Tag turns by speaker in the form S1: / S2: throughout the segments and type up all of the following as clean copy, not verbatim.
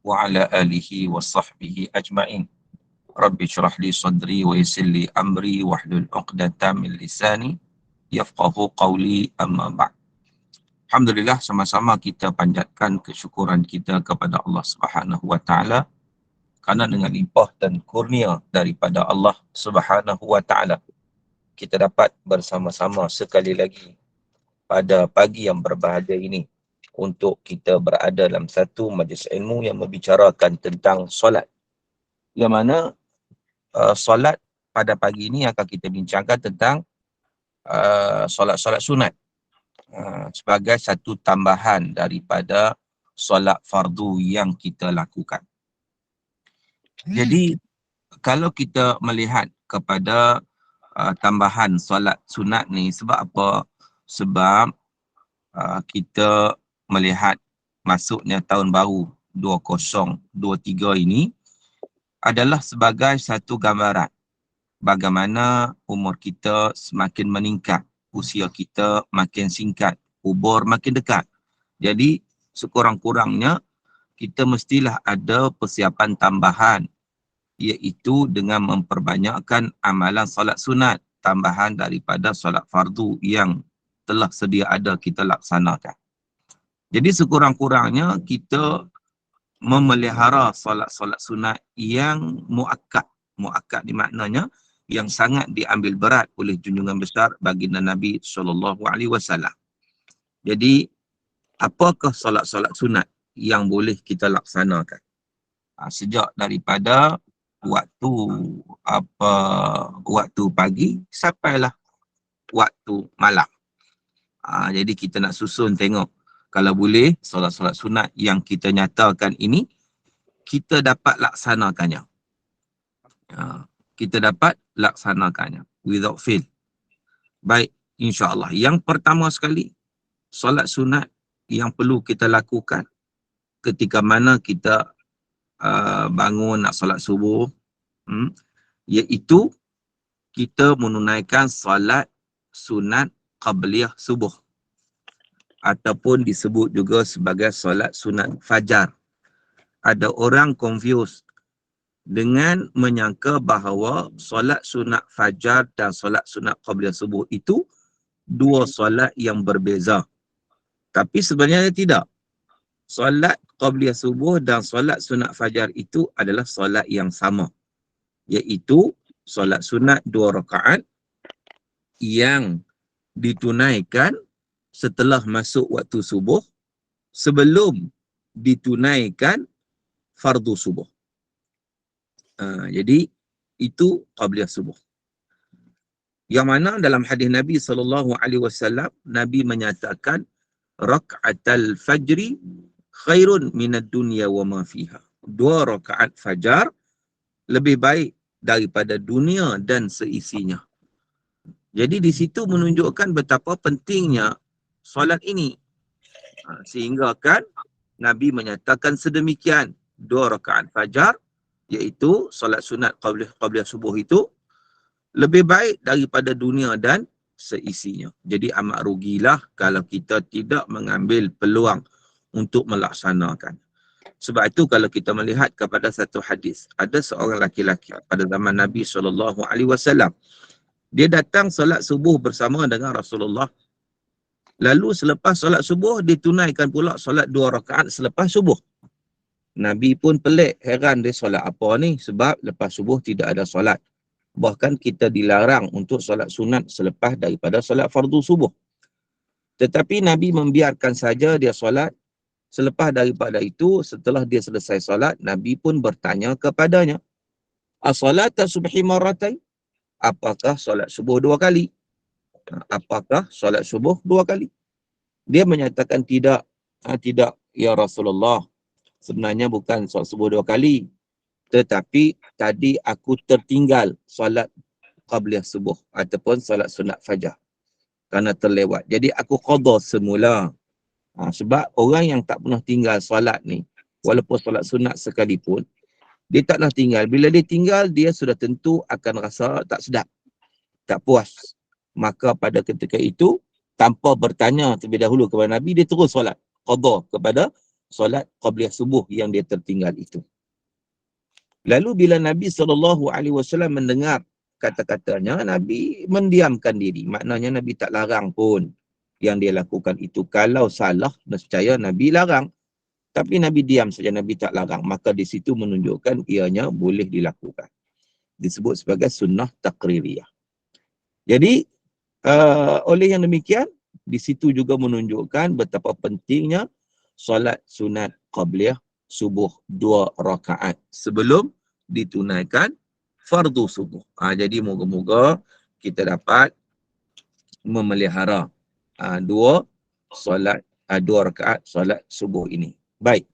S1: wa ala alihi wa sahbihi ajma'in. Rabbi syrah li sadri wa yassir li amri wahlul 'uqdatam min lisani yafqahu qawli, amma ba'd. Alhamdulillah, sama-sama kita panjatkan kesyukuran kita kepada Allah Subhanahu wa taala kerana dengan limpah dan kurnia daripada Allah Subhanahu wa taala kita dapat bersama-sama sekali lagi pada pagi yang berbahagia ini untuk kita berada dalam satu majlis ilmu yang membicarakan tentang solat. Yang mana solat pada pagi ini akan kita bincangkan tentang solat-solat sunat sebagai satu tambahan daripada solat fardu yang kita lakukan. Jadi kalau kita melihat kepada tambahan solat sunat ni, sebab apa? Sebab kita melihat masuknya tahun baru 2023 ini adalah sebagai satu gambaran bagaimana umur kita semakin meningkat, usia kita makin singkat, umur makin dekat. Jadi sekurang-kurangnya kita mestilah ada persiapan tambahan, iaitu dengan memperbanyakkan amalan solat sunat tambahan daripada solat fardu yang telah sedia ada kita laksanakan. Jadi sekurang-kurangnya kita memelihara solat-solat sunat yang muakkad. Muakkad di maknanya yang sangat diambil berat oleh junjungan besar baginda Nabi SAW. Jadi apakah solat-solat sunat yang boleh kita laksanakan? Sejak daripada waktu pagi sampailah waktu malam. Jadi kita nak susun tengok, kalau boleh solat-solat sunat yang kita nyatakan ini kita dapat laksanakannya. Kita dapat laksanakannya without fail. Baik, insya-Allah. Yang pertama sekali, solat sunat yang perlu kita lakukan ketika mana kita bangun nak solat subuh, iaitu kita menunaikan solat sunat qabliyah subuh, ataupun disebut juga sebagai solat sunat fajar. Ada orang confuse dengan menyangka bahawa solat sunat fajar dan solat sunat qabliyah subuh itu dua solat yang berbeza. Tapi sebenarnya tidak. Solat qabliyah subuh dan solat sunat fajar itu adalah solat yang sama, iaitu solat sunat 2 rakaat yang ditunaikan setelah masuk waktu subuh sebelum ditunaikan fardu subuh. Jadi itu qabliyah subuh. Yang mana dalam hadis Nabi SAW, Nabi menyatakan rak'atal fajri khairun minad dunya wa ma fiha. 2 rakaat fajar lebih baik daripada dunia dan seisinya. Jadi di situ menunjukkan betapa pentingnya solat ini. Sehingga kan Nabi menyatakan sedemikian, 2 rakaat fajar, iaitu solat sunat qabliyah subuh itu lebih baik daripada dunia dan seisinya. Jadi amat rugilah kalau kita tidak mengambil peluang untuk melaksanakan. Sebab itu kalau kita melihat kepada satu hadis, ada seorang laki-laki pada zaman Nabi SAW. Dia datang solat subuh bersama dengan Rasulullah. Lalu selepas solat subuh, ditunaikan pula solat 2 rakaat selepas subuh. Nabi pun pelik, heran dia solat apa ni? Sebab lepas subuh tidak ada solat. Bahkan kita dilarang untuk solat sunat selepas daripada solat fardu subuh. Tetapi Nabi membiarkan saja dia solat. Selepas daripada itu, setelah dia selesai solat, Nabi pun bertanya kepadanya, as-salata subhi marratain? Apakah solat subuh 2 kali? Apakah solat subuh 2 kali? Dia menyatakan tidak. Tidak, ya Rasulullah. Sebenarnya bukan solat subuh 2 kali. Tetapi tadi aku tertinggal solat qabliyah subuh ataupun solat sunat fajar kerana terlewat. Jadi aku qada semula. Sebab orang yang tak pernah tinggal solat ni, walaupun solat sunat sekalipun, dia tak pernah tinggal. Bila dia tinggal, dia sudah tentu akan rasa tak sedap, tak puas. Maka pada ketika itu, tanpa bertanya terlebih dahulu kepada Nabi, dia terus solat qada kepada solat qabliyah subuh yang dia tertinggal itu. Lalu bila Nabi SAW mendengar kata-katanya, Nabi mendiamkan diri. Maknanya Nabi tak larang pun yang dia lakukan itu. Kalau salah, nescaya Nabi larang. Tapi Nabi diam saja, Nabi tak larang. Maka di situ menunjukkan ianya boleh dilakukan. Disebut sebagai sunnah taqririyah. Jadi, oleh yang demikian, di situ juga menunjukkan betapa pentingnya solat sunat qabliyah subuh 2 rakaat sebelum ditunaikan fardu subuh. Jadi moga-moga kita dapat memelihara 2 rakaat solat subuh ini. Baik.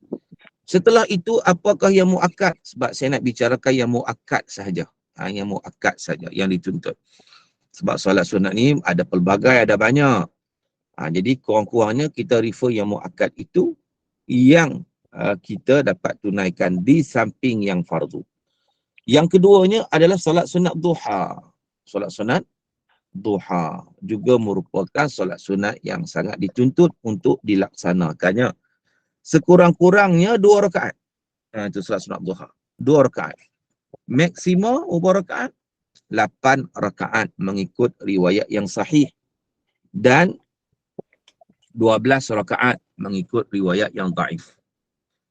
S1: Setelah itu, apakah yang muakkad? Sebab saya nak bicarakan yang muakkad sahaja. Yang muakkad sahaja, yang dituntut. Sebab solat sunat ni ada pelbagai, ada banyak. Jadi kurang-kurangnya kita refer yang muakkad itu yang kita dapat tunaikan di samping yang fardu. Yang keduanya adalah solat sunat duha. Solat sunat duha juga merupakan solat sunat yang sangat dituntut untuk dilaksanakannya. Sekurang-kurangnya 2 rakaat. Itu solat sunat duha. 2 rakaat. Maksimum berapa rakaat? 8 rakaat mengikut riwayat yang sahih. Dan 12 rakaat mengikut riwayat yang daif.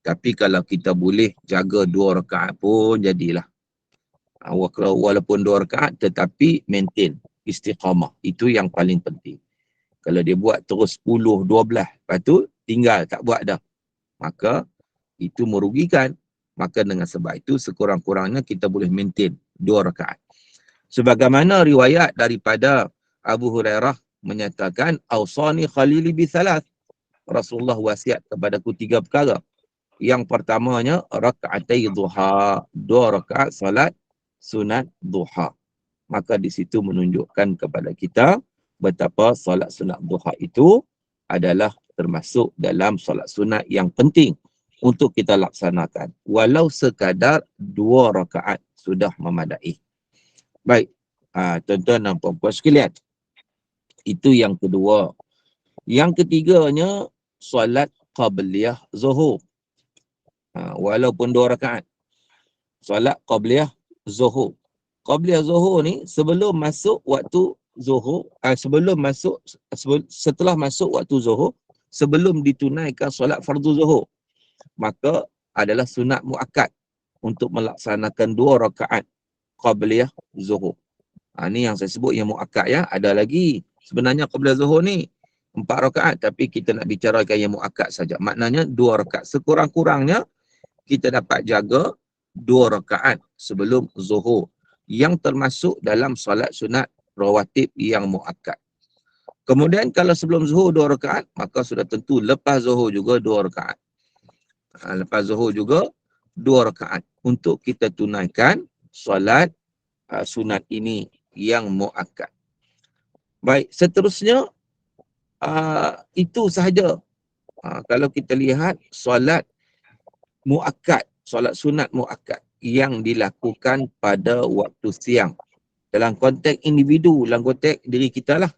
S1: Tapi kalau kita boleh jaga 2 rakaat pun jadilah. Walaupun 2 rakaat tetapi maintain istiqamah. Itu yang paling penting. Kalau dia buat terus 10, 12, lepas tu tinggal tak buat dah, maka itu merugikan. Maka dengan sebab itu sekurang-kurangnya kita boleh maintain 2 rakaat. Sebagaimana riwayat daripada Abu Hurairah menyatakan, "Awsani khalili bi thalath." Rasulullah wasiat kepadaku 3 perkara. Yang pertamanya, rakaatai duha, 2 rakaat salat sunat duha. Maka di situ menunjukkan kepada kita betapa salat sunat duha itu adalah termasuk dalam salat sunat yang penting untuk kita laksanakan. Walau sekadar 2 rakaat sudah memadai. Baik, tuan-tuan dan puan-puan sekalian. Itu yang kedua. Yang ketiganya, solat qabliyah zuhur. Walaupun 2 rakaat. Solat qabliyah zuhur. Qabliyah zuhur ni sebelum masuk waktu zuhur, setelah masuk waktu zuhur, sebelum ditunaikan solat fardu zuhur, maka adalah sunat muakkad untuk melaksanakan 2 rakaat qabliyah zuhur. Ni yang saya sebut yang muakkad ya. Ada lagi sebenarnya qabliyah zuhur ni 4 rakaat, tapi kita nak bicarakan yang muakkad saja. Maknanya 2 rakaat. Sekurang-kurangnya kita dapat jaga 2 rakaat sebelum zuhur, yang termasuk dalam solat sunat rawatib yang muakkad. Kemudian kalau sebelum zuhur 2 rakaat, maka sudah tentu lepas zuhur juga 2 rakaat. Lepas zuhur juga 2 rakaat untuk kita tunaikan solat sunat ini yang muakkad. Baik, seterusnya itu sahaja. Kalau kita lihat solat muakkad, solat sunat muakkad yang dilakukan pada waktu siang. Dalam konteks individu, dalam konteks diri kita lah.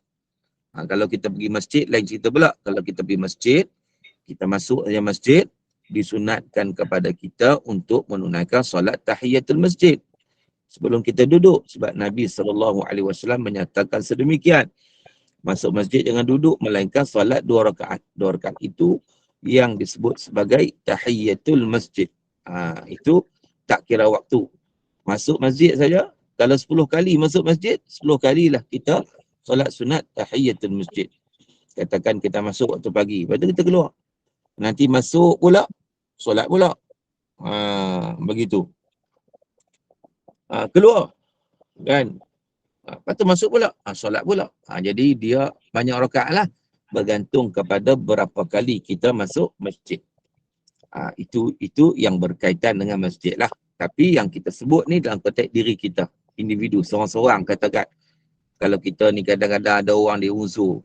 S1: Kalau kita pergi masjid, lain cerita pula. Kalau kita pergi masjid, kita masuk saja masjid, disunatkan kepada kita untuk menunaikan solat tahiyatul masjid sebelum kita duduk. Sebab Nabi SAW menyatakan sedemikian. Masuk masjid jangan duduk, melainkan solat 2 rakaat. 2 rakaat itu yang disebut sebagai tahiyatul masjid. Itu tak kira waktu. Masuk masjid saja, kalau 10 kali masuk masjid, 10 kalilah kita solat sunat tahiyatul masjid. Katakan kita masuk waktu pagi, lepas tu kita keluar. Nanti masuk pula, solat pula. Begitu. Keluar. Kan? Lepas tu masuk pula, solat pula. Jadi dia banyak rakaat lah. Bergantung kepada berapa kali kita masuk masjid. Itu yang berkaitan dengan masjid lah. Tapi yang kita sebut ni dalam konteks diri kita. Individu, seorang-seorang katakan. Kalau kita ni kadang-kadang ada orang dia uzur.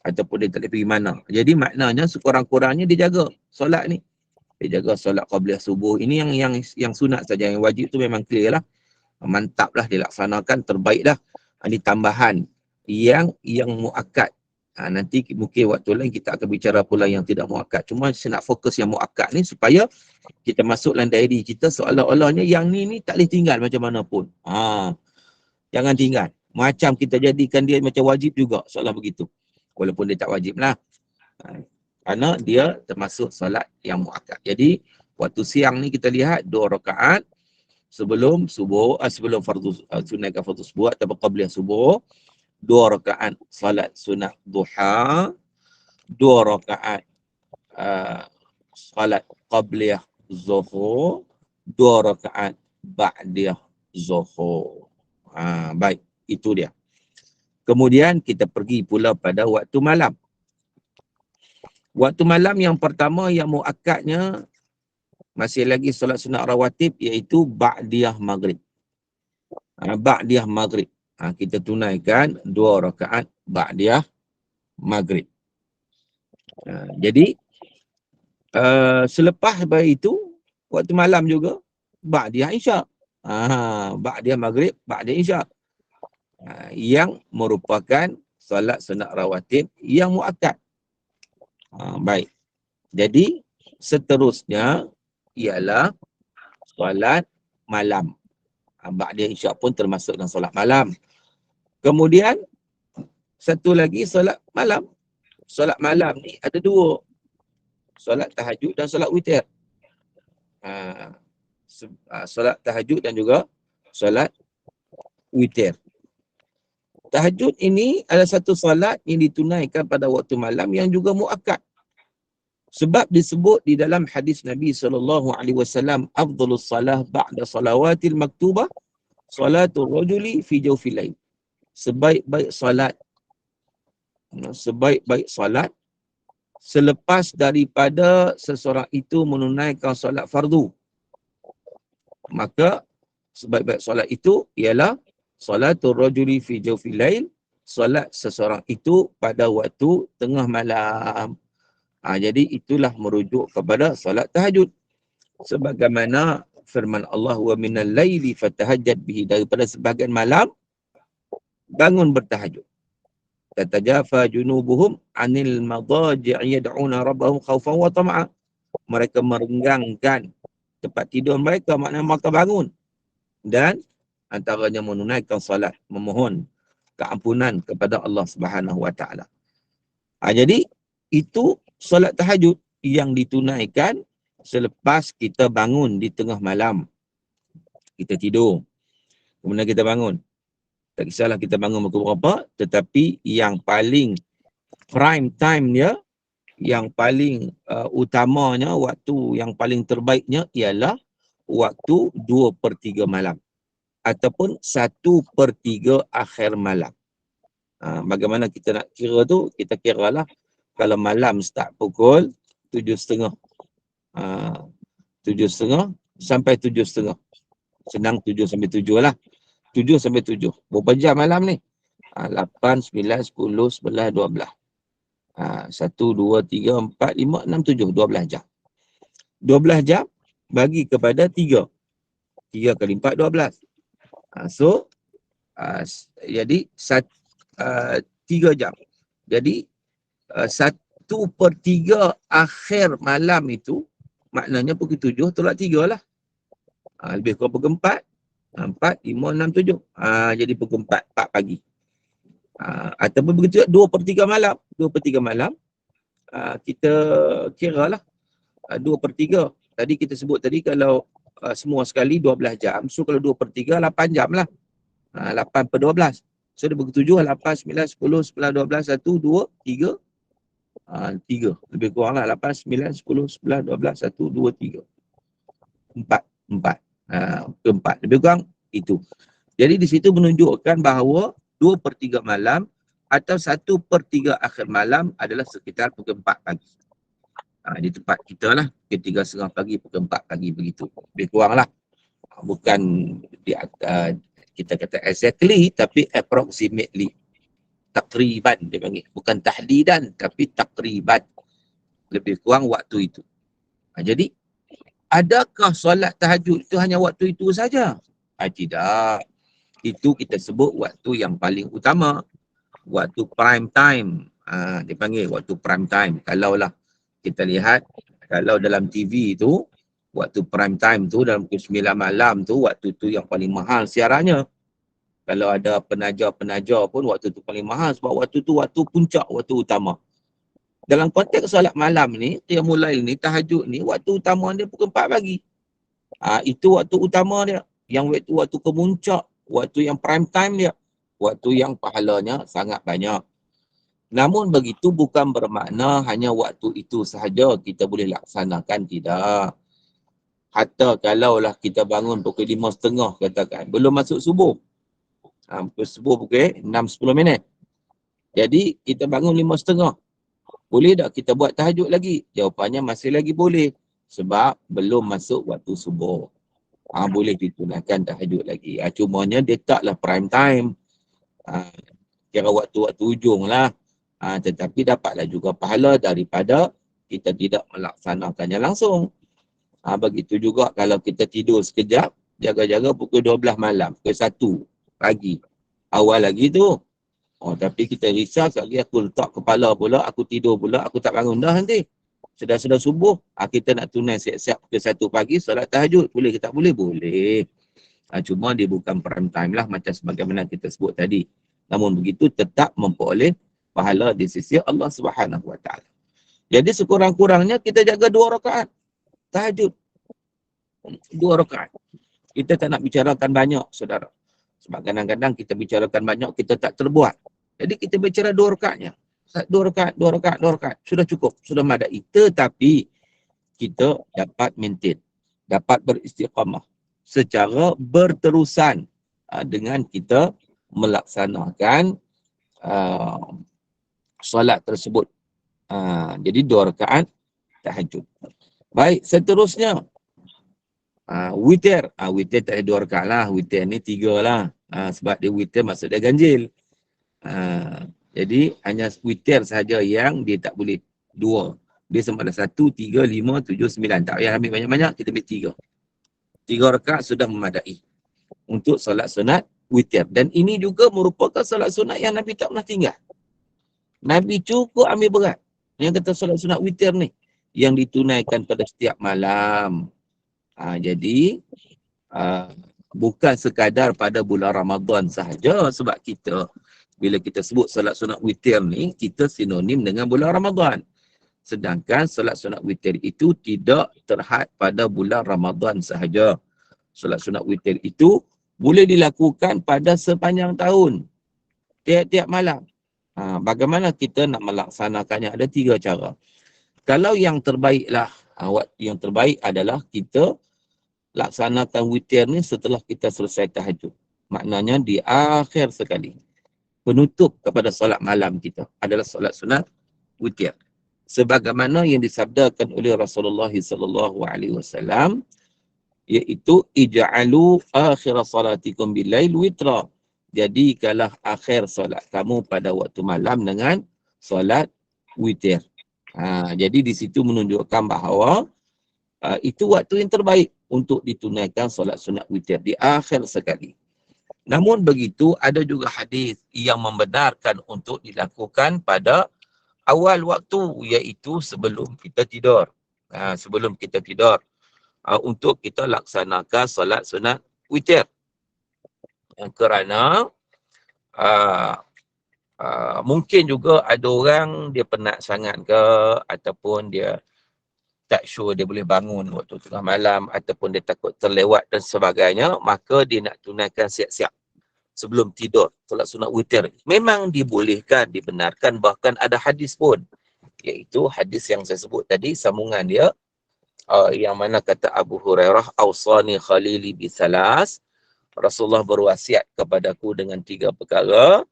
S1: Ataupun dia tak boleh pergi mana. Jadi maknanya sekurang-kurangnya dia jaga solat ni. Dia jaga solat qabliyah subuh. Ini yang sunat saja. Yang wajib tu memang clear lah. Mantap lah dilaksanakan, terbaik dah. Ini tambahan yang muakkad. Nanti mungkin waktu lain kita akan bicara pula yang tidak muakkad. Cuma saya nak fokus yang muakkad ni supaya kita masuk dalam diary kita seolah-olahnya yang ni tak boleh tinggal macam mana pun. Jangan tinggal. Macam kita jadikan dia macam wajib juga, soalan begitu. Walaupun dia tak wajib lah. Kerana dia termasuk solat yang muakkad. Jadi, waktu siang ni kita lihat 2 rakaat sebelum subuh, sebelum sunatkan fardu subuh atau qabliyah subuh, 2 rakaat salat sunat duha, 2 rakaat salat qabliyah zuhur, 2 rakaat ba'diyah zuhur. Baik, itu dia. Kemudian kita pergi pula pada waktu malam. Waktu malam yang pertama yang muakkadnya masih lagi solat sunat rawatib, iaitu ba'diyah maghrib. Ba'diyah maghrib. Kita tunaikan 2 rakaat ba'diyah maghrib. Jadi selepas daripada itu, waktu malam juga ba'diyah isyak. Ba'diyah maghrib, ba'diyah isyak. Yang merupakan solat sunat rawatib yang muakkad. Baik. Jadi seterusnya ialah solat malam. Ba'diyah isyak pun termasuk dalam solat malam. Kemudian satu lagi solat malam. Solat malam ni ada 2. Solat tahajud dan solat witir. Solat tahajud dan juga solat witir. Tahajud ini adalah satu solat yang ditunaikan pada waktu malam yang juga muakkad. Sebab disebut di dalam hadis Nabi SAW, afdhalus salah ba'da salawatil maktubah, salatul rajuli fi jawfil lail. Sebaik-baik salat selepas daripada seseorang itu menunaikan solat fardu. Maka sebaik-baik solat itu ialah salatul rajuli fi jawfil lail, solat seseorang itu pada waktu tengah malam. Jadi itulah merujuk kepada solat tahajud. Sebagaimana firman Allah, wa minal laili fatahajjad bihi, daripada sebahagian malam bangun bertahajud. Tatajafa junubuhum anil madaji'i yad'una rabbahum khaufan wa tama'a. Mereka merenggangkan tempat tidur mereka, maknanya mereka bangun dan antaranya menunaikan salat, memohon keampunan kepada Allah Subhanahu wa taala. Jadi itu solat tahajud yang ditunaikan selepas kita bangun di tengah malam. Kita tidur, kemudian kita bangun. Tak kisahlah kita bangun pukul berapa, tetapi yang paling prime time dia, yang paling utamanya, waktu yang paling terbaiknya ialah waktu 2/3 malam ataupun 1/3 akhir malam. Bagaimana kita nak kira tu? Kita kiralah kalau malam start pukul 7.30. 7.30 sampai 7.30. Senang 7 sampai 7 lah. 7 sampai 7. Berapa jam malam ni? 8, 9, 10, 11, 12. 1, 2, 3, 4, 5, 6, 7. 12 jam. 12 jam bagi kepada 3. 3 kali 4, 12. Jadi 3 jam. Jadi 1/3 akhir malam itu, maknanya pukul 7 tolak 3 lah. Lebih kurang pukul 4. 4, 5, 6, 7. Jadi pukul 4 pagi. Ataupun begitu 2/3 malam. 2/3 malam, kita kira lah 2/3. Tadi kita sebut tadi kalau semua sekali 12 jam. So kalau 2/3, 8 jam lah. 8/12. So dia bagi 7, 8, 9, 10, 11, 12, 1, 2, 3. 3. Lebih kurang lah. 8, 9, 10, 11, 12, 1, 2, 3. 4. 4. Lebih kurang itu. Jadi di situ menunjukkan bahawa 2/3 malam atau 1/3 akhir malam adalah sekitar pukul 4 pagi. Di tempat kita lah, pukul 3.30 pagi, pukul 4 pagi begitu. Lebih kurang lah. Bukan kita kata exactly, tapi approximately. Takriban dia panggil. Bukan tahdidan, tapi takriban. Lebih kurang waktu itu. Jadi, adakah solat tahajud itu hanya waktu itu saja? Tidak. Itu kita sebut waktu yang paling utama. Waktu prime time. Dia panggil waktu prime time. Kalaulah kita lihat, kalau dalam TV tu, waktu prime time tu dalam pukul 9 malam tu, waktu tu yang paling mahal siarannya. Kalau ada penajar-penajar pun waktu tu paling mahal sebab waktu tu waktu puncak, waktu utama. Dalam konteks solat malam ni, Qiyamul Lail ni, tahajud ni, waktu utama dia pukul 4 pagi. Itu waktu utama dia. Yang waktu kemuncak, waktu yang prime time dia. Waktu yang pahalanya sangat banyak. Namun begitu bukan bermakna hanya waktu itu sahaja kita boleh laksanakan, tidak. Hatta kalaulah kita bangun pukul 5.30 katakan, belum masuk subuh. Pukul subuh pukul 6.10 minit. Jadi kita bangun 5.30. Boleh tak kita buat tahajud lagi? Jawapannya masih lagi boleh. Sebab belum masuk waktu subuh. Boleh ditunaikan tahajud lagi. Cumanya dia taklah prime time. Kira waktu-waktu ujung lah. Tetapi dapatlah juga pahala daripada kita tidak melaksanakannya langsung. Begitu juga kalau kita tidur sekejap, jaga-jaga pukul 12 malam, pukul 1 pagi. Awal lagi tu. Tapi kita risau sekali aku letak kepala pula, aku tidur pula, aku tak bangun dah nanti. Sudah subuh, kita nak tunai siap-siap pukul 1 pagi, solat tahajud. Boleh ke tak boleh? Boleh. Cuma dia bukan prime time lah macam sebagaimana kita sebut tadi. Namun begitu tetap memperoleh pahala di sisi Allah Subhanahu Wa Taala. Jadi sekurang-kurangnya kita jaga 2 rakaat tahajud. 2 rakaat. Kita tak nak bicarakan banyak, saudara. Sebab kadang-kadang kita bicarakan banyak, kita tak terbuat. Jadi kita bicara 2 rakaatnya. 2 rakaat. Sudah cukup, sudah madai. Tetapi kita dapat maintain, dapat beristiqamah secara berterusan dengan kita melaksanakan solat tersebut. Jadi 2 rakaat tahajud. Baik, seterusnya witir. Witir tak ada 2 rakaat lah. Witir ni 3 lah. Sebab dia witir maksud dia ganjil. Jadi hanya witir sahaja yang dia tak boleh 2. Dia sama ada 1, 3, 5, 7, 9. Tak payah ambil banyak-banyak, kita ambil 3. 3 rakaat sudah memadai untuk solat sunat witir. Dan ini juga merupakan solat sunat yang Nabi tak pernah tinggal. Nabi cukup ambil berat. Yang kata solat sunat witir ni, yang ditunaikan pada setiap malam. Jadi bukan sekadar pada bulan Ramadan sahaja, sebab kita bila kita sebut solat sunat witir ni, kita sinonim dengan bulan Ramadan. Sedangkan solat sunat witir itu tidak terhad pada bulan Ramadan sahaja. Solat sunat witir itu boleh dilakukan pada sepanjang tahun, tiap-tiap malam. Bagaimana kita nak melaksanakannya? Ada 3 cara. Kalau yang terbaiklah, yang terbaik adalah kita laksanakan witir ni setelah kita selesai tahajud. Maknanya di akhir sekali. Penutup kepada solat malam kita adalah solat sunat witir. Sebagaimana yang disabdakan oleh Rasulullah sallallahu alaihi wasallam, iaitu ij'alu akhir salatikum bil-lail witra. Jadi kalau akhir solat kamu pada waktu malam dengan solat witir. Jadi di situ menunjukkan bahawa itu waktu yang terbaik untuk ditunaikan solat sunat witir di akhir sekali. Namun begitu, ada juga hadis yang membenarkan untuk dilakukan pada awal waktu, iaitu sebelum kita tidur. Sebelum kita tidur, untuk kita laksanakan solat sunat witir. Kerana mungkin juga ada orang dia penat sangat ke, ataupun dia tak sure dia boleh bangun waktu tengah malam, ataupun dia takut terlewat dan sebagainya, maka dia nak tunaikan siap-siap sebelum tidur solat sunat witir. Memang dibolehkan, dibenarkan, bahkan ada hadis pun, iaitu hadis yang saya sebut tadi, sambungan dia, yang mana kata Abu Hurairah, awsani khalili bisalas, Rasulullah berwasiat kepadaku dengan 3 perkara,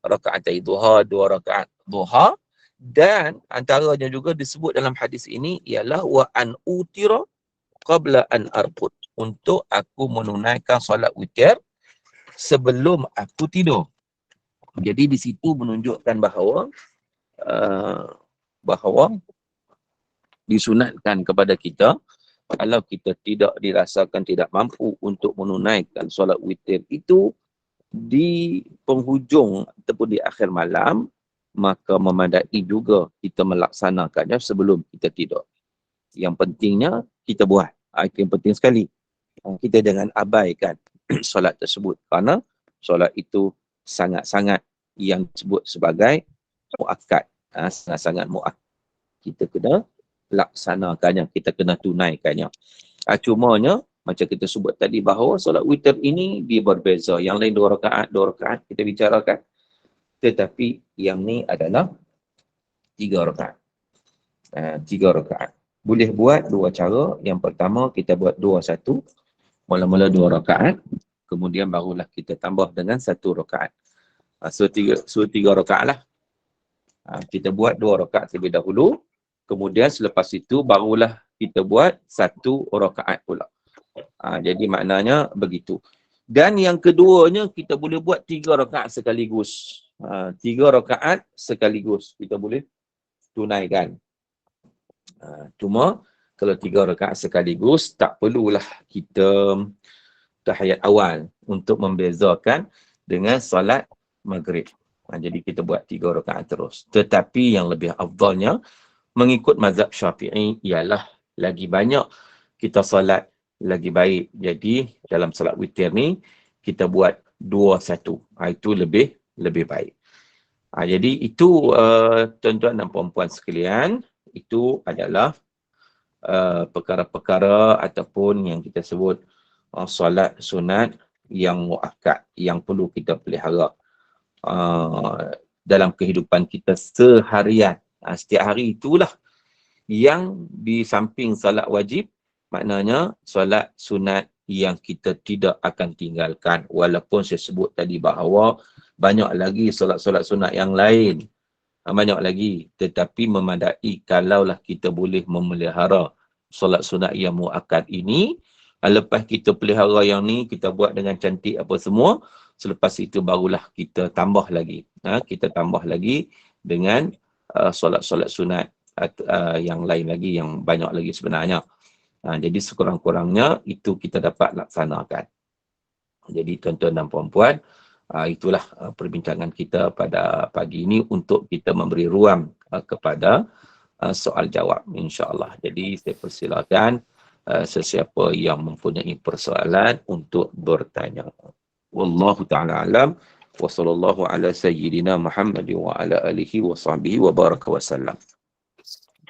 S1: rakaatai duha, 2 rakaat duha. Dan antaranya juga disebut dalam hadis ini ialah wa an utira qabla an arqud, untuk aku menunaikan solat witir sebelum aku tidur. Jadi di situ menunjukkan bahawa disunatkan kepada kita, kalau kita tidak dirasakan tidak mampu untuk menunaikan solat witir itu di penghujung ataupun di akhir malam, maka memadai juga kita melaksanakannya sebelum kita tidur. Yang pentingnya kita buat. Itu yang penting sekali. Kita jangan abaikan solat tersebut, kerana solat itu sangat-sangat yang disebut sebagai muakkad. Sangat-sangat muakkad. Kita kena laksanakannya, kita kena tunaikannya. Cumanya, macam kita sebut tadi bahawa solat witir ini dia berbeza. Yang lain 2 rakaat kita bicarakan. Tetapi yang ni adalah 3 rakaat. 3 rakaat. Boleh buat 2 cara. Yang pertama, kita buat 2-1. Mula-mula 2 rakaat. Kemudian barulah kita tambah dengan 1 rakaat. So 3 rakaat lah. Kita buat 2 rakaat terlebih dahulu. Kemudian selepas itu barulah kita buat 1 rakaat pula. Jadi maknanya begitu. Dan yang keduanya kita boleh buat 3 rakaat sekaligus. 3 rakaat sekaligus kita boleh tunaikan. Cuma kalau 3 rakaat sekaligus tak perlulah kita tahiyat awal untuk membezakan dengan solat maghrib. Jadi kita buat 3 rakaat terus. Tetapi yang lebih afdalnya mengikut mazhab Syafi'i ialah lagi banyak kita solat lagi baik. Jadi dalam solat witir ni kita buat 2-1. Itu lebih baik. Jadi itu tuan-tuan dan puan-puan sekalian, itu adalah perkara-perkara ataupun yang kita sebut solat sunat yang muakkad, yang perlu kita pelihara dalam kehidupan kita seharian. Setiap hari itulah yang di samping solat wajib, maknanya solat sunat yang kita tidak akan tinggalkan. Walaupun saya sebut tadi bahawa banyak lagi solat-solat sunat yang lain. Banyak lagi. Tetapi memadai kalaulah kita boleh memelihara solat sunat yang muakkad ini. Lepas kita pelihara yang ni, kita buat dengan cantik apa semua. Selepas itu barulah kita tambah lagi. Kita tambah lagi dengan solat-solat sunat yang lain lagi, yang banyak lagi sebenarnya. Jadi sekurang-kurangnya itu kita dapat laksanakan. Jadi tuan-tuan dan puan-puan, itulah perbincangan kita pada pagi ini untuk kita memberi ruang kepada soal jawab, insya-Allah. Jadi saya persilakan sesiapa yang mempunyai persoalan untuk bertanya. Wallahu ta'ala alam wa sallallahu ala sayyidina Muhammad wa ala alihi wa sahbihi wa baraka wa sallam.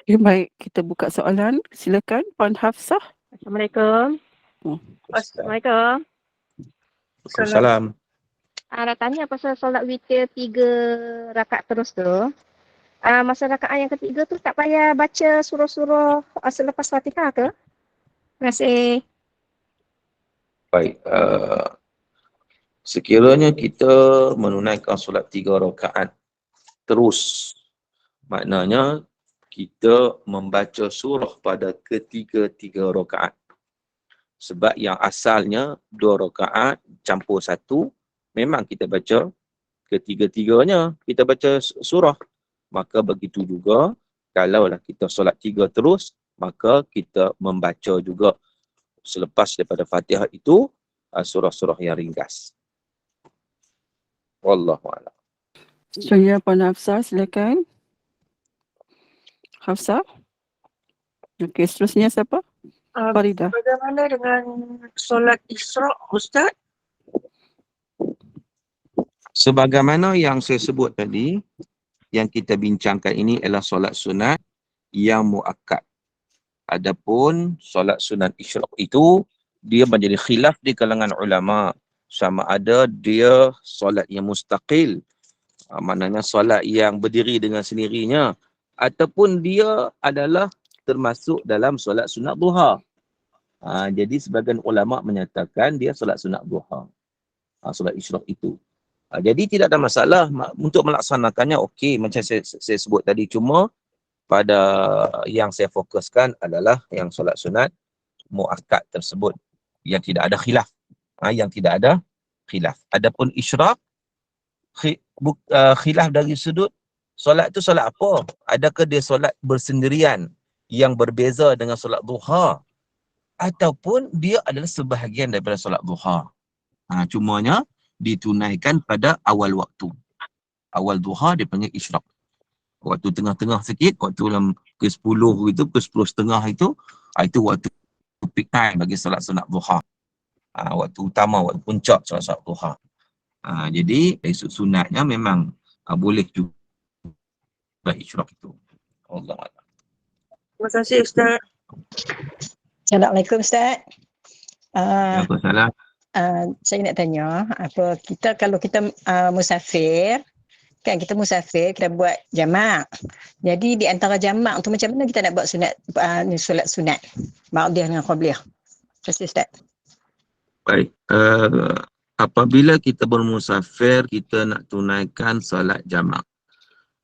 S2: Okay, baik, kita buka soalan. Silakan Puan Hafsah.
S3: Assalamualaikum. Assalamualaikum.
S1: Waalaikumsalam.
S3: Nak tanya pasal solat witir 3 rakaat terus tu. Masa rakaat yang ketiga tu tak payah baca surah-surah selepas Fatihah ke? Terima kasih.
S1: Baik, sekiranya kita menunaikan solat 3 rakaat terus, maknanya kita membaca surah pada ketiga-tiga rakaat. Sebab yang asalnya 2 rakaat campur 1, memang kita baca ketiga-tiganya, kita baca surah. Maka begitu juga, kalaulah kita solat 3 terus, maka kita membaca juga selepas daripada Fatihah itu, surah-surah yang ringkas. Wallahu'alam.
S2: Saya Puan Hafsah, silakan. Hafsah. Okey, seterusnya siapa? Faridah.
S4: Bagaimana dengan solat Isra', Ustaz?
S1: Sebagaimana yang saya sebut tadi, yang kita bincangkan ini adalah solat sunat yang muakkad. Adapun solat sunat Isra' itu, dia menjadi khilaf di kalangan ulama. Sama ada dia solat yang mustaqil, maknanya solat yang berdiri dengan sendirinya, ataupun dia adalah termasuk dalam solat sunat duha. Jadi sebagian ulama menyatakan dia solat sunat duha, solat Isra' itu. Jadi tidak ada masalah untuk melaksanakannya, okey macam saya sebut tadi. Cuma pada yang saya fokuskan adalah yang solat sunat muakkad tersebut, yang tidak ada khilaf. Yang tidak ada khilaf. Adapun Isra', khilaf dari sudut solat tu solat apa? Adakah dia solat bersendirian yang berbeza dengan solat duha, ataupun dia adalah sebahagian daripada solat duha. Cumanya ditunaikan pada awal waktu. Awal duha dia panggil isyraq. Waktu tengah-tengah sikit, waktu dalam ke 10 itu, ke 10.30 itu waktu peak time bagi solat sunat duha. Waktu utama, waktu puncak solat duha. Jadi sunatnya memang boleh juga isyraq itu. Allah Allah.
S4: Terima kasih Ustaz.
S5: Assalamualaikum Ustaz.
S1: Waalaikumsalam.
S5: Saya nak tanya, kalau kita musafir, kan kita musafir, kita buat jamak. Jadi di antara jamak tu macam mana kita nak buat solat sunat? Ba'diyah dengan qabliyah. Terima kasih Ustaz.
S1: Baik. Apabila kita bermusafir, kita nak tunaikan solat jamak.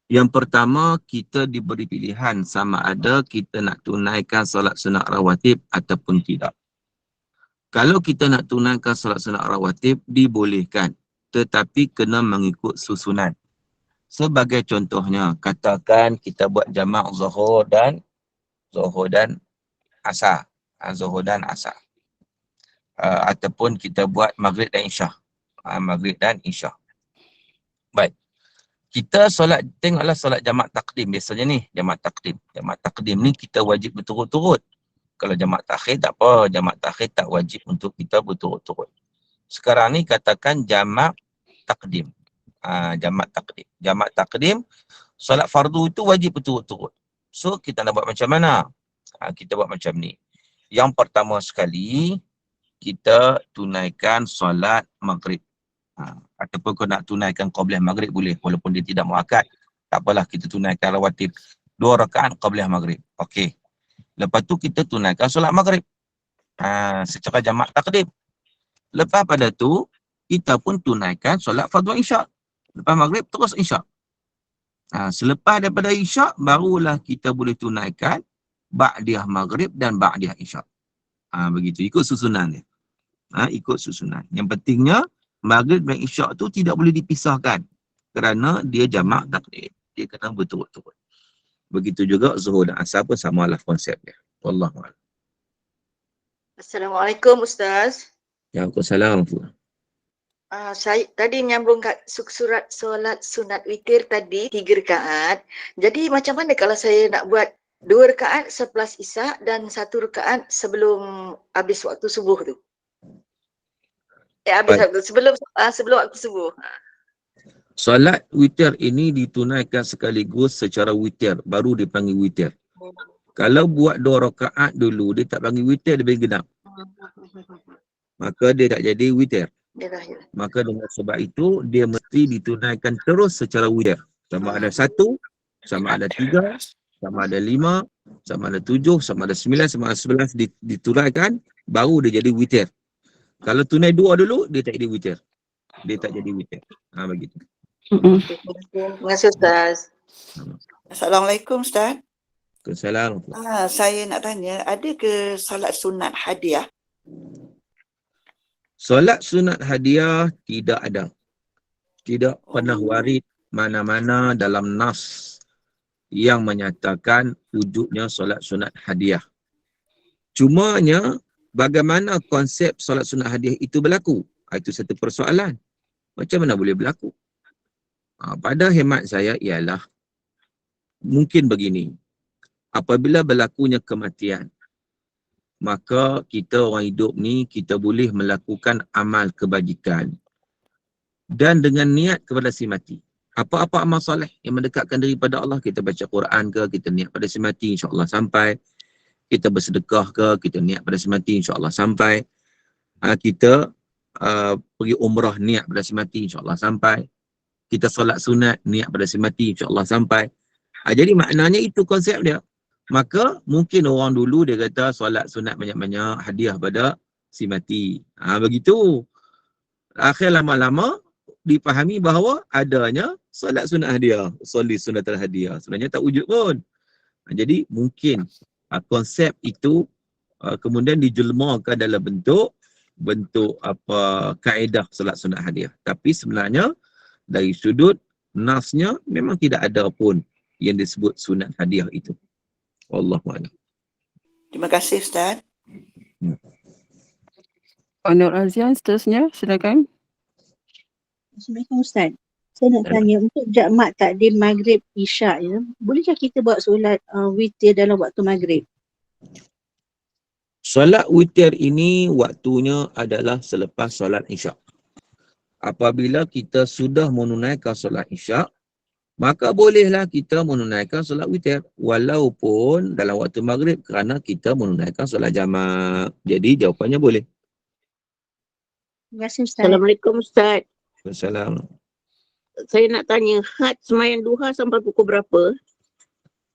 S1: Yang pertama, kita diberi pilihan sama ada kita nak tunaikan solat sunat rawatib ataupun tidak. Kalau kita nak tunaikan solat sunat rawatib, dibolehkan. Tetapi kena mengikut susunan. Sebagai contohnya, katakan kita buat jamak zuhur dan asar. Zuhur dan asar. Ataupun kita buat maghrib dan isyak. Maghrib dan isyak. Baik. Kita tengoklah solat jamak takdim. Biasanya ni, jamak takdim. Jamak takdim ni kita wajib berturut-turut. Kalau jamak takhir tak apa. Jamak takhir tak wajib untuk kita berturut-turut. Sekarang ni katakan jamak takdim. Jamak takdim. Jamak takdim, solat fardu itu wajib berturut-turut. So, kita nak buat macam mana? Kita buat macam ni. Yang pertama sekali, kita tunaikan solat maghrib. Ataupun kau nak tunaikan qabliyah maghrib boleh. Walaupun dia tidak muakkad. Tak apalah, kita tunaikan rawatib 2 rakaat qabliyah maghrib. Okey. Lepas tu kita tunaikan solat maghrib. Secara jamak takdim. Lepas pada tu, kita pun tunaikan solat fardu isyak. Lepas maghrib terus isyak. Selepas daripada isyak, barulah kita boleh tunaikan ba'diyah maghrib dan ba'diyah isyak. Begitu. Ikut susunan dia. Ikut susunan. Yang pentingnya, maghrib dan isyak tu tidak boleh dipisahkan. Kerana dia jamak takdim. Dia kena berturut-turut. Begitu juga zuhur dan asar pun samalah konsep dia. Wallahualam.
S4: Assalamualaikum Ustaz.
S1: Waalaikumsalam.
S4: Saya tadi menyambung kat surat solat sunat witir tadi 3 rakaat. Jadi macam mana kalau saya nak buat 2 rakaat selepas isyak dan 1 rakaat sebelum habis waktu subuh tu? Sebelum waktu subuh.
S1: Solat witir ini ditunaikan sekaligus secara witir. Baru dipanggil witir. Kalau buat 2 rakaat dulu, dia tak panggil witir, dia panggil genap. Maka dia tak jadi witir. Maka dengan sebab itu, dia mesti ditunaikan terus secara witir. Sama ada 1, sama ada 3, sama ada 5, sama ada 7, sama ada 9, sama ada 11 ditunaikan, baru dia jadi witir. Kalau tunai 2 dulu, dia tak jadi witir. Dia tak jadi witir. Begitu.
S4: Terima kasih Ustaz.
S6: Assalamualaikum Ustaz.
S1: Assalamualaikum.
S6: Saya nak tanya, ada ke solat sunat hadiah?
S1: Solat sunat hadiah tidak ada. Tidak pernah warid mana-mana dalam nas yang menyatakan wujudnya solat sunat hadiah. Cumanya, bagaimana konsep solat sunat hadiah itu berlaku? Itu satu persoalan. Macam mana boleh berlaku? Pada hemat saya ialah mungkin begini. Apabila berlakunya kematian, maka kita orang hidup ni kita boleh melakukan amal kebajikan dan dengan niat kepada si mati. Apa-apa amal soleh yang mendekatkan diri pada Allah, kita baca Quran ke, kita niat pada si mati, insya-Allah sampai. Kita bersedekah ke, kita niat pada si mati, insya-Allah sampai. Kita pergi umrah, niat pada si mati, insya-Allah sampai. Kita solat sunat, niat pada si mati, insya-Allah sampai. Jadi maknanya itu konsep dia. Maka mungkin orang dulu dia kata solat sunat banyak-banyak hadiah pada si mati. Begitu. Akhir lama-lama dipahami bahawa adanya solat sunat hadiah. Soli sunatul hadiah. Sebenarnya tak wujud pun. Jadi mungkin konsep itu kemudian dijelmakan dalam bentuk kaedah solat sunat hadiah. Tapi sebenarnya dari sudut nasnya memang tidak ada pun yang disebut sunat hadiah itu. Wallahualam.
S6: Terima kasih Ustaz.
S2: Nur Azian seterusnya, silakan.
S7: Assalamualaikum Ustaz. Saya nak tanya, untuk jamak takdim maghrib isyak ya, bolehkah kita buat solat witir dalam waktu maghrib?
S1: Solat witir ini waktunya adalah selepas solat isyak. Apabila kita sudah menunaikan solat isyak, maka bolehlah kita menunaikan solat witir walaupun dalam waktu maghrib kerana kita menunaikan solat jamak. Jadi jawapannya boleh.
S7: Terima kasih Ustaz.
S8: Assalamualaikum Ustaz.
S1: Assalamualaikum.
S8: Saya nak tanya, had semayang duha sampai pukul berapa?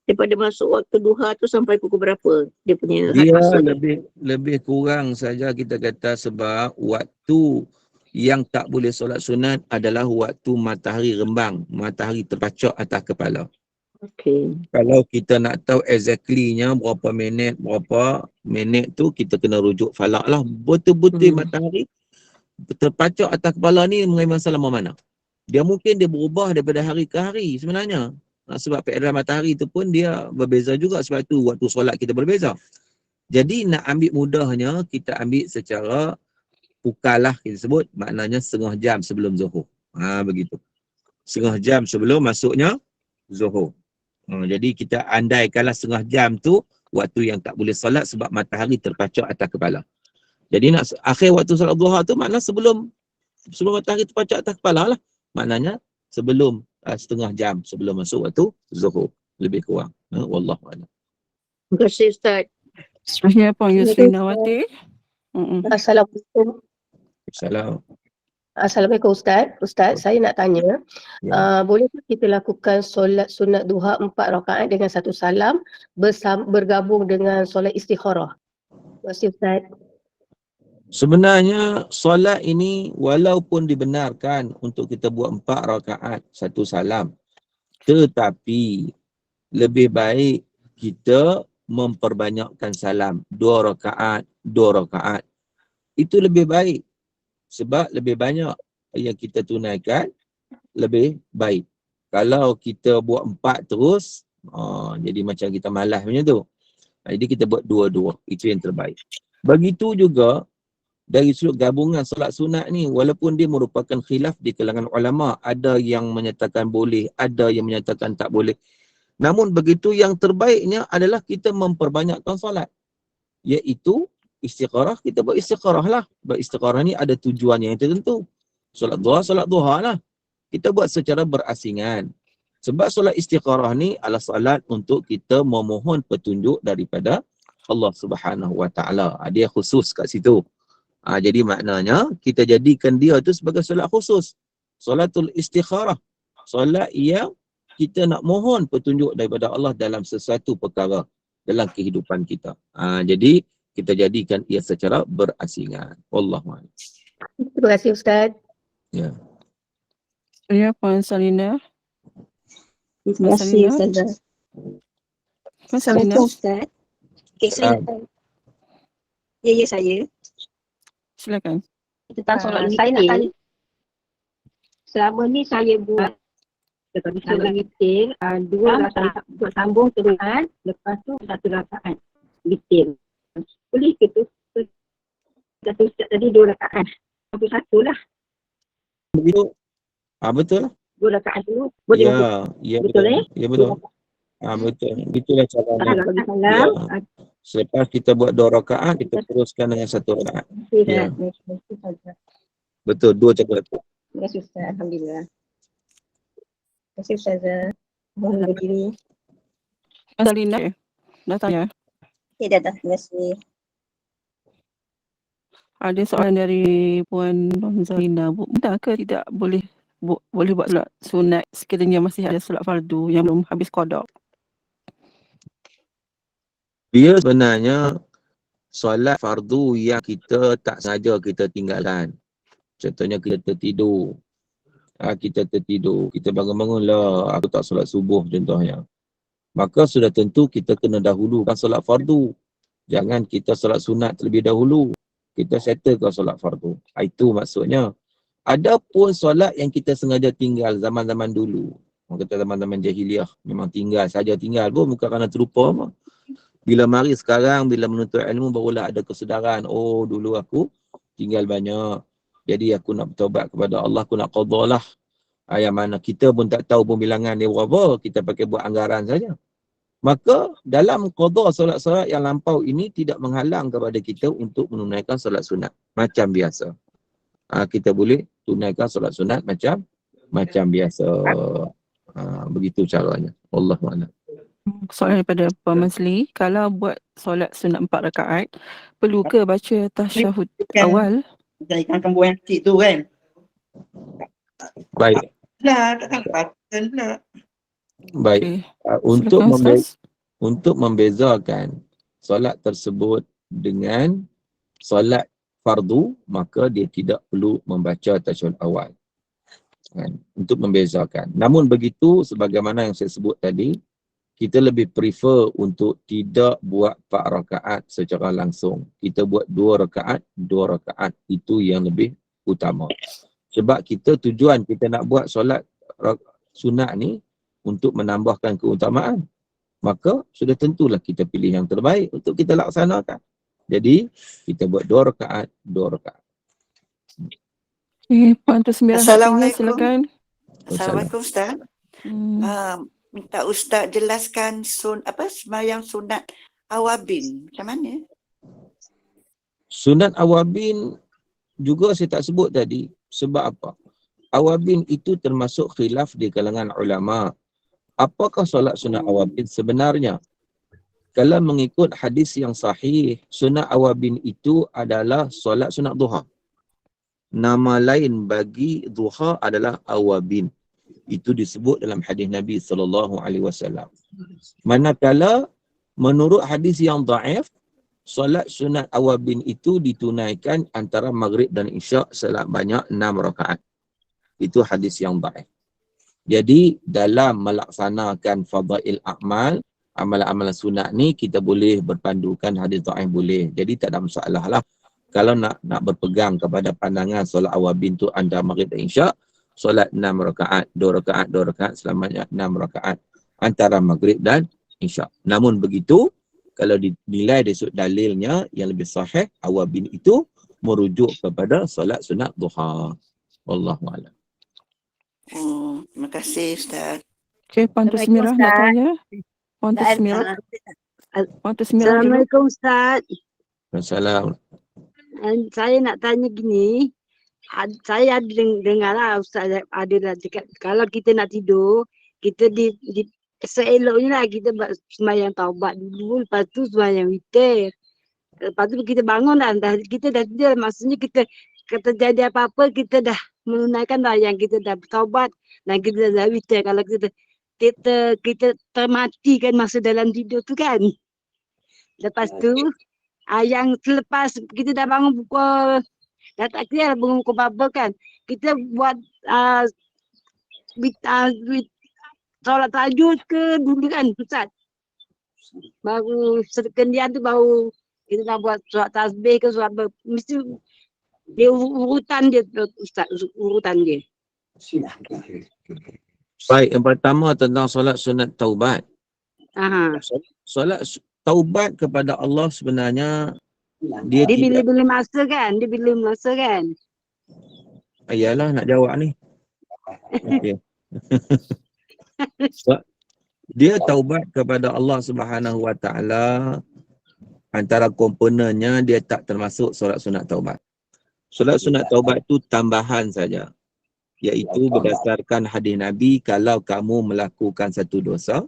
S8: Daripada masuk waktu duha tu sampai pukul berapa? Dia punya had
S1: Dia
S8: masuk dia.
S1: lebih kurang saja kita kata sebab waktu yang tak boleh solat sunat adalah waktu matahari rembang, matahari terpacak atas kepala.
S8: Okey.
S1: Kalau kita nak tahu exactly-nya berapa minit tu kita kena rujuk falak lah. Betul-betul matahari terpacak atas kepala ni mengenai masalah mana? Dia mungkin dia berubah daripada hari ke hari sebenarnya. Sebab keadaan matahari tu pun dia berbeza juga, sebab tu waktu solat kita berbeza. Jadi nak ambil mudahnya, kita ambil secara pukal lah kita sebut, maknanya setengah jam sebelum zuhur. Begitu. Setengah jam sebelum masuknya zuhur. Jadi kita andaikanlah setengah jam tu waktu yang tak boleh solat sebab matahari terpacak atas kepala. Jadi nak akhir waktu solat duha tu maknanya sebelum matahari terpacak atas kepala lah. Maknanya sebelum setengah jam sebelum masuk waktu zuhur. Lebih kurang. Wallahualam.
S8: Terima kasih Ustaz.
S2: Sebenarnya Puan Yusrinawati.
S9: Assalamualaikum. Assalamualaikum Ustaz. Ustaz, saya nak tanya, bolehkah kita lakukan solat sunat duha 4 rakaat dengan 1 salam bergabung dengan solat istikharah? Terima kasih Ustaz.
S1: Sebenarnya solat ini walaupun dibenarkan untuk kita buat 4 rakaat 1 salam, tetapi lebih baik kita memperbanyakkan salam 2 rakaat, 2 rakaat. Itu lebih baik sebab lebih banyak yang kita tunaikan lebih baik. Kalau kita buat 4 terus, jadi macam kita malas macam tu. Jadi kita buat 2-2, itu yang terbaik. Begitu juga dari sudut gabungan solat sunat ni, walaupun dia merupakan khilaf di kalangan ulama, ada yang menyatakan boleh, ada yang menyatakan tak boleh. Namun begitu yang terbaiknya adalah kita memperbanyakkan solat. Iaitu istikharah, kita buat istikharah lah. Buat istikharah ni ada tujuannya yang tertentu. Solat duha lah. Kita buat secara berasingan. Sebab solat istikharah ni adalah solat untuk kita memohon petunjuk daripada Allah Subhanahu Wa Taala. Dia khusus kat situ. Jadi maknanya kita jadikan dia tu sebagai solat khusus. Solatul istikharah. Solat yang kita nak mohon petunjuk daripada Allah dalam sesuatu perkara dalam kehidupan kita. Jadi kita jadikan ia secara berasingan. Wallahualam.
S9: Terima kasih Ustaz.
S1: Ya.
S2: Ya, Puan Salina.
S7: Terima kasih Ustazah.
S2: Puan Salina.
S10: Ustaz. Okay, saya nak tanya. Ya, saya.
S2: Silakan.
S10: Tentang solat saya nak tanya. Selama ni saya buat solat witir, 2 rakaat bersambung terus, lepas tu 1 rakaat witir. Boleh ke tu? Kata Ustaz tadi 2 rakaat. 1 lah.
S1: Begitu. Betul lah.
S10: 2 rakaat dulu. Boleh
S1: Ya,
S10: betul
S1: betul. Ya, betul. Betul. Itulah caranya. Ya. Selepas kita buat 2 rakaat, kita teruskan dengan 1 rakaat. Ya. Betul, 2 cakap betul.
S9: Terima kasih Ustaz. Alhamdulillah. Terima kasih Ustazah. Mohon berdiri.
S2: Puan Salina. Dah tanya.
S9: Ya, dah. Terima kasih.
S2: Ada soalan dari Puan Salina. Benar ke tidak boleh buat solat sunat sekiranya masih ada solat fardu yang belum habis qada?
S1: Dia sebenarnya solat fardu yang kita tak sengaja kita tinggalkan. Contohnya kita tertidur. Kita tertidur. Kita bangun-bangun lah. Aku tak solat subuh contohnya. Maka sudah tentu kita kena dahulukan solat fardu. Jangan kita solat sunat terlebih dahulu. Kita settlekan solat fardu. Itu maksudnya. Adapun solat yang kita sengaja tinggal zaman-zaman dulu. Orang kata zaman-zaman jahiliah. Memang tinggal saja tinggal pun. Bukan kerana terlupa mah. Bila mari sekarang, bila menuntut ilmu, barulah ada kesedaran. Oh, dulu aku tinggal banyak. Jadi aku nak bertaubat kepada Allah, aku nak qada lah. Yang mana kita pun tak tahu pembilangan dia berapa, kita pakai buat anggaran saja. Maka dalam qada solat-solat yang lampau ini tidak menghalang kepada kita untuk menunaikan solat sunat macam biasa. Kita boleh tunaikan solat sunat macam biasa. Begitu caranya. Wallahu a'lam.
S2: Soalan daripada Puan Mazli, kalau buat solat sunat 4 rakaat, perlu ke baca tasyahud awal?
S6: Ikan buah hati tu kan.
S1: Baik.
S6: Lah, takkan patut lah.
S1: Baik.
S2: Silakan, Ustaz.
S1: Untuk membezakan solat tersebut dengan solat fardu, maka dia tidak perlu membaca tasyahud awal. Untuk membezakan. Namun begitu, sebagaimana yang saya sebut tadi, kita lebih prefer untuk tidak buat 4 rakaat secara langsung. Kita buat 2 rakaat. Itu yang lebih utama. Sebab tujuan kita nak buat solat sunat ni untuk menambahkan keutamaan. Maka sudah tentulah kita pilih yang terbaik untuk kita laksanakan. Jadi, kita buat 2 rakaat.
S2: Puan Tusmirah, silakan.
S6: Assalamualaikum Ustaz. Minta Ustaz jelaskan sembahyang sunat awabin. Macam mana?
S1: Sunat awabin juga saya tak sebut tadi. Sebab apa? Awabin itu termasuk khilaf di kalangan ulama. Apakah solat sunat awabin sebenarnya? Kalau mengikut hadis yang sahih, sunat awabin itu adalah solat sunat duha. Nama lain bagi duha adalah awabin. Itu disebut dalam hadis Nabi SAW. Manakala menurut hadis yang dhaif, solat sunat awabin itu ditunaikan antara maghrib dan isyak sebanyak 6 rakaat. Itu hadis yang dhaif. Jadi dalam melaksanakan fadail a'mal, amalan-amalan sunat ni kita boleh berpandukan hadis dhaif boleh. Jadi tak ada masalah lah. Kalau nak berpegang kepada pandangan solat awabin tu antara maghrib dan isyak, solat 6 rakaat, 2 rakaat selamanya 6 rakaat antara maghrib dan isyak. Namun begitu, kalau dinilai dari sudut dalilnya yang lebih sahih, awabin itu merujuk kepada solat sunat duha. Wallahu a'lam.
S6: Terima kasih Ustaz.
S2: Okey, Puan Tusmirah nak tanya. Puan Tusmirah.
S11: Assalamualaikum Ustaz.
S1: Assalamualaikum.
S11: Saya nak tanya gini. Saya ada dengar lah Ustaz ada lah cakap kalau kita nak tidur, kita seeloknya lah kita buat sembahyang taubat dulu, lepas tu sembahyang witir. Lepas tu kita bangun dah, kita dah tidur, maksudnya kita terjadi apa-apa, kita dah menunaikan dah yang kita dah bertaubat dan kita dah witir. Kalau kita termati kan masa dalam tidur tu kan. Lepas tu yang selepas kita dah bangun pukul, dah tak kira bangun pukul berapa kan, kita buat solat tahajud ke dulu kan Ustaz. Baru sekendian tu baru kita nak buat solat tasbih ke solat mesti dia urutan dia Ustaz, urutan dia.
S1: Baik, yang pertama tentang solat sunat taubat. Solat taubat kepada Allah sebenarnya dia
S11: bila-bila masa kan, dia bila masa kan.
S1: Ayalah nak jawab ni. Okay. Dia taubat kepada Allah Subhanahu Wa Taala, antara komponennya dia tak termasuk solat sunat taubat. Solat sunat taubat itu tambahan saja, iaitu berdasarkan hadis Nabi, kalau kamu melakukan satu dosa,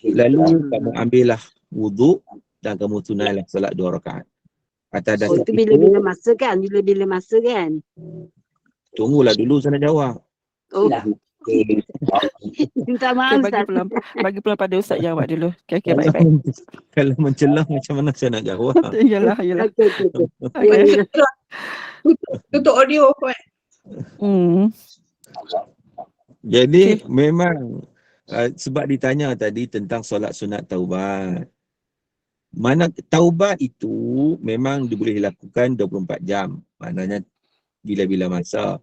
S1: lalu kamu ambillah wuduk dan kamu tunailah solat 2 rakaat. Atas dasar
S11: itu bila-bila masa kan, bila-bila masa kan.
S1: Tunggulah dulu saya nak jawab.
S11: Minta maaf Ustaz.
S2: Bagi peluang pada Ustaz jawab dulu. Okey, baik-baik.
S1: Kalau mencelah macam mana saya nak jawab?
S2: Yalah.
S11: Okay.
S6: Tutup audio kot.
S1: Jadi memang sebab ditanya tadi tentang solat sunat taubat. Mana taubat itu memang boleh dilakukan 24 jam. Maknanya bila-bila masa.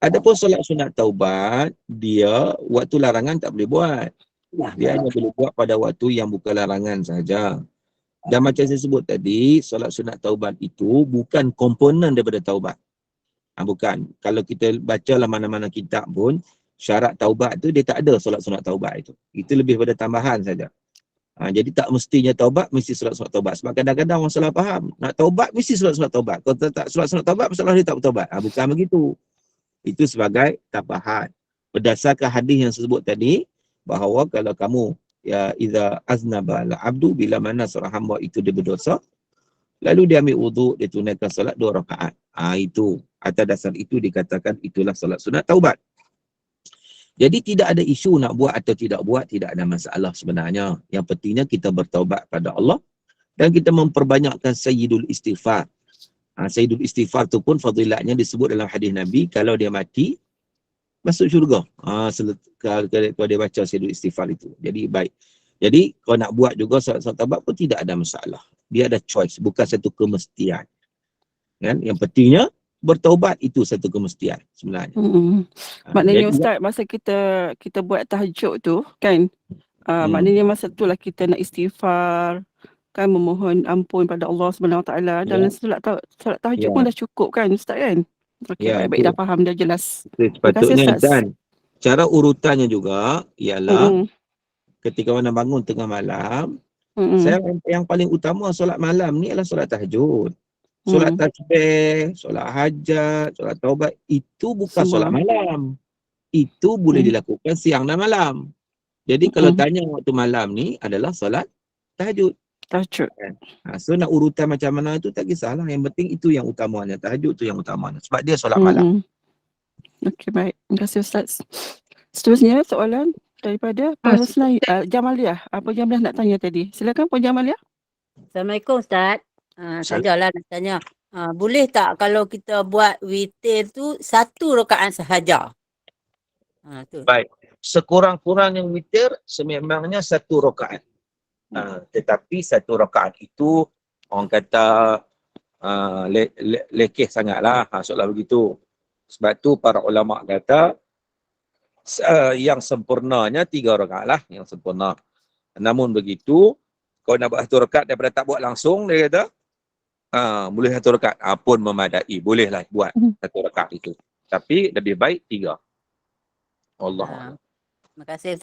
S1: Adapun solat sunat taubat, dia waktu larangan tak boleh buat. Dia hanya boleh buat pada waktu yang bukan larangan saja. Dan macam saya sebut tadi, solat sunat taubat itu bukan komponen daripada taubat. Bukan. Kalau kita bacalah mana-mana kitab pun, syarat taubat tu dia tak ada solat sunat taubat itu. Itu lebih pada tambahan saja. Jadi tak mestinya taubat mesti solat sunat taubat. Sebab kadang-kadang orang salah faham. Nak taubat mesti solat sunat taubat. Kalau tak solat sunat taubat, masalah dia tak bertaubat. Bukan begitu. Itu sebagai tambahan. Berdasarkan hadis yang disebut tadi, bahawa kalau kamu ya idza aznaba al-abdu, bila mana seorang hamba itu dia berdosa, lalu dia ambil wuduk, dia tunaikan solat 2 rakaat. Itu atas dasar itu dikatakan itulah solat sunat taubat. Jadi tidak ada isu nak buat atau tidak buat, tidak ada masalah sebenarnya. Yang pentingnya kita bertaubat pada Allah dan kita memperbanyakkan sayyidul istighfar. Sayyidul istighfar tu pun fadilatnya disebut dalam hadis Nabi, kalau dia mati masuk syurga. Kalau dia baca sayyidul istighfar itu. Jadi baik. Jadi kalau nak buat juga solat taubat pun tidak ada masalah. Dia ada choice, bukan satu kemestian. Kan? Yang pentingnya bertaubat itu satu kemestian sebenarnya.
S2: Maknanya
S1: jadi,
S2: Ustaz, masa kita buat tahajud tu kan, maknanya masa tu lah kita nak istighfar, kan, memohon ampun pada Allah SWT. Dalam solat tahajud pun dah cukup kan Ustaz kan? Okey, baik-baik, dah faham, dah jelas. Terima kasih
S1: sepatutnya.
S2: Ustaz.
S1: Dan cara urutannya juga ialah ketika mana bangun tengah malam, saya yang paling utama solat malam ni adalah solat tahajud. Solat tasbih, solat hajat, solat taubat, itu bukan solat malam. Itu boleh dilakukan siang dan malam. Jadi kalau tanya waktu malam ni adalah solat tahajud.
S2: Tahajud.
S1: So nak urutan macam mana tu tak kisahlah. Yang penting itu yang utamanya. Tahajud tu yang utamanya. Sebab dia solat malam.
S2: Okey, baik. Terima kasih Ustaz. Seterusnya soalan daripada Puan Husna Jamaliah. Apa Jamaliah nak tanya tadi? Silakan Puan Jamaliah.
S12: Assalamualaikum Ustaz. Sajalah nak tanya. Boleh tak kalau kita buat witir tu 1 rakaat sahaja?
S1: Baik. Sekurang-kurangnya witir sememangnya 1 rakaat. Tetapi 1 rakaat itu orang kata lekeh sangatlah, seolah begitu. Sebab tu para ulama kata yang sempurnanya 3 rakaat lah yang sempurna. Namun begitu, kalau nak buat 1 rakaat daripada tak buat langsung, dia kata boleh 1 rakaat pun memadai. Bolehlah buat 1 rakaat itu. Tapi lebih baik 3. Allah.
S12: Terima kasih.